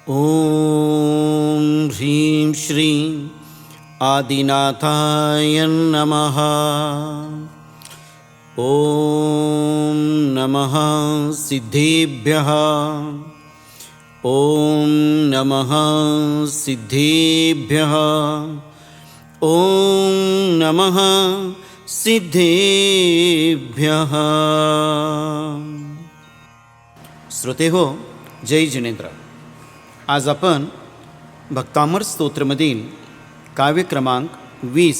ॐ ह्रीं श्रीं आदिनाथाय नमः। ॐ नमः सिद्धेभ्यः। ॐ नमः सिद्धेभ्यः। ॐ नमः सिद्धेभ्यः। श्रोते हो, जय जिनेंद्र। आज आपण भक्तामर स्तोत्रमधील काव्य क्रमांक 20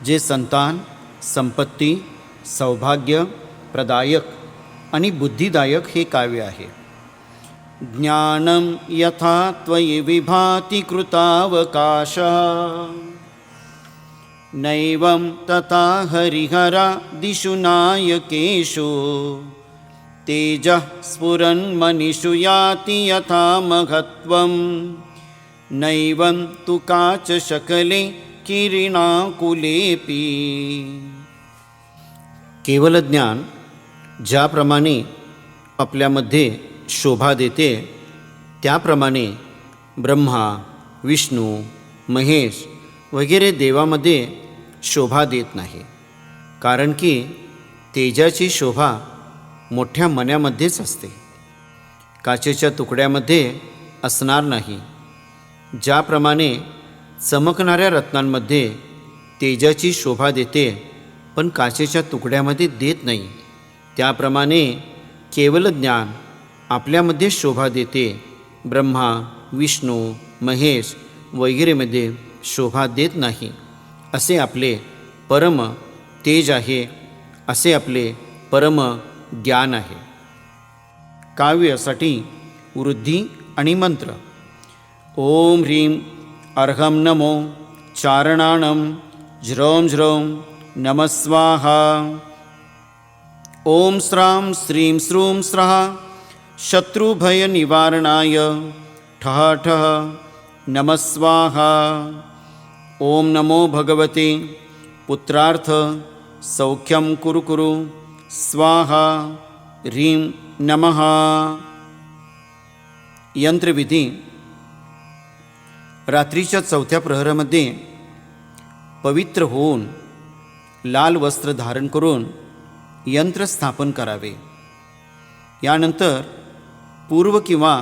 जे संतान, संपत्ती, सौभाग्य प्रदायक आणि बुद्धिदायक हे काव्य आहे। ज्ञानं यथा त्वयि विभाति कृतावकाश, नैवं तथा हरिहरादिषु नायकेषु, तेजः स्फुरन्मनिषु याति यथा महत्त्वं, नैवं तु काचशकले किरणाकुलेऽपि। केवल ज्ञान ज्याप्रमाणे आपल्यामध्ये शोभा देते, त्याप्रमाणे ब्रह्मा, विष्णू, महेश वगैरे देवामध्ये शोभा देत नाही। कारण की तेजाची शोभा मोठ्या मण्यामध्येच असते, काचेच्या तुकड्यामध्ये असणार नाही। ज्याप्रमाणे चमकणाऱ्या रत्नांमध्ये तेजाची शोभा देते पण काचेच्या तुकड्यामध्ये देत नाही, त्याप्रमाणे केवल ज्ञान आपल्यामध्ये शोभा देते, ब्रह्मा, विष्णू, महेश वगैरेमध्ये शोभा देत नाही। असे आपले परम तेज आहे, असे आपले परम ज्ञान आहे। काव्यासाठी वृद्धी आणि मंत्र। ओम ह्रीं अर्हं नमो चारणाणं ज्रौं ज्रौं नमः स्वाहा। ओम स्रां श्रीं श्रूं स्रः शत्रुभयनिवारणाय ठः ठः नमः स्वाहा। ओम नमो भगवते पुत्रार्थ सौख्यं कुरु कुरु स्वाहा। ह्रीं नमः। यंत्रविधी। रात्रीच्या 4थ्या प्रहरामध्ये पवित्र होऊन लाल वस्त्र धारण करून यंत्र स्थापन करावे। यानंतर पूर्व किंवा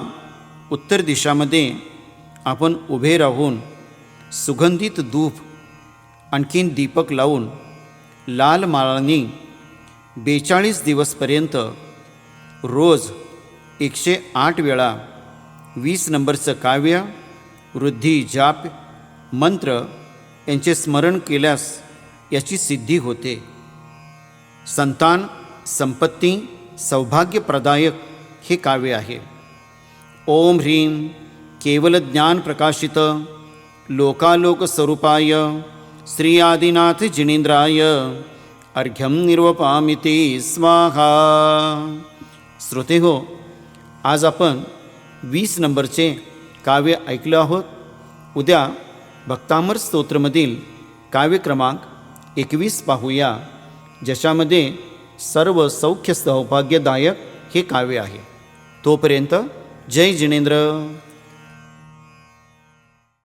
उत्तर दिशामध्ये आपण उभे राहून सुगंधित धूप आणखीन दीपक लावून लाल माळांनी 42 दिवसपर्यंत रोज 108 वेळा 20 नंबरचं काव्य, वृद्धी, जाप, मंत्र यांचे स्मरण केल्यास याची सिद्धी होते। संतान, संपत्ती, सौभाग्य प्रदायक हे काव्य आहे। ओम ह्रीं केवल ज्ञान प्रकाशित लोकालोक स्वरूपाय श्री आदिनाथ जिनेंद्राय अर्घ्यं निर्वपामिते स्वाहा। श्रोते हो, आज आपण 20 नंबरचे काव्य ऐकलं आहोत। उद्या भक्तामर स्तोत्रमधील काव्य क्रमांक 21 पाहूया, ज्याच्यामध्ये सर्व सौख्य सौभाग्यदायक हे काव्य आहे। तोपर्यंत जय जिनेंद्र।